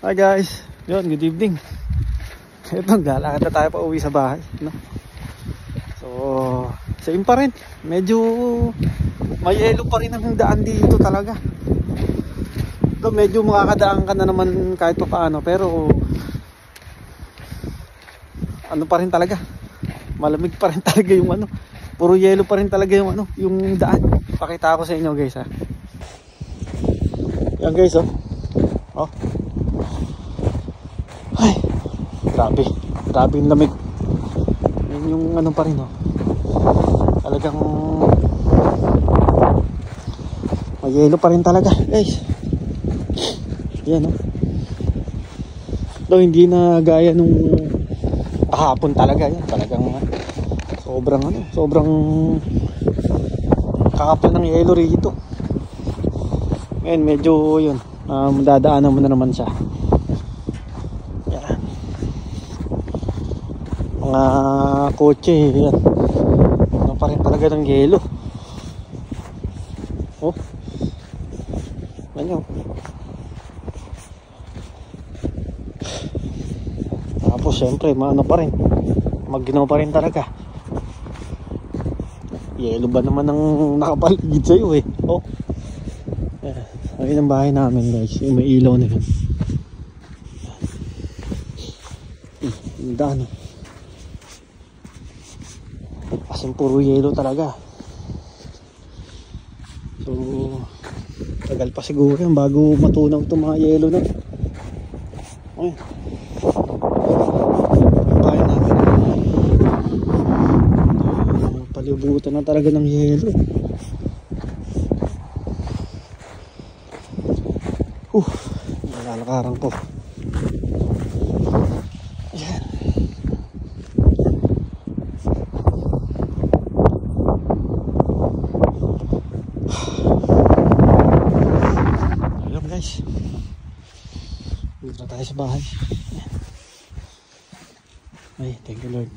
Hi guys, yun, good evening. Ito, lalakad na tayo pa uwi sa bahay, no? So, same pa rin. Medyo may yelo pa rin ang daan dito talaga. So, medyo makakadaan ka na naman kahit pa paano, pero ano pa rin talaga, malamig pa rin talaga yung ano, puro yelo pa rin talaga yung ano, yung daan. Pakita ko sa inyo guys ha. Yan guys oh. Oh. Ay, grabe yung lamig. Yan yung ano pa rin oh. Talagang may yelo pa rin talaga guys. Yan oh. Though hindi na gaya nung kahapon talaga yan. Talagang sobrang kakapal ng yelo rito. Ngayon medyo yun, dadaanan mo na naman siya. Yan. Mga kotse yan. Ano pa rin talaga ng yelo. Oh. Ganyan. Tapos syempre maano pa rin, maginaw pa rin talaga. Yelo ba naman ang nakapaligid sa'yo eh. Oh. Ayun ang bahay namin guys, yung may ilaw na yun. Yung daan as in puro yelo talaga. So tagal pa siguro yan bago matunaw itong mga yelo na. Ayun, yung bahay namin palibutan na talaga ng yelo. Nalalakaran ko. Ayan. Ayan guys, dito na tayo sa bahay. Ay, thank you Lord.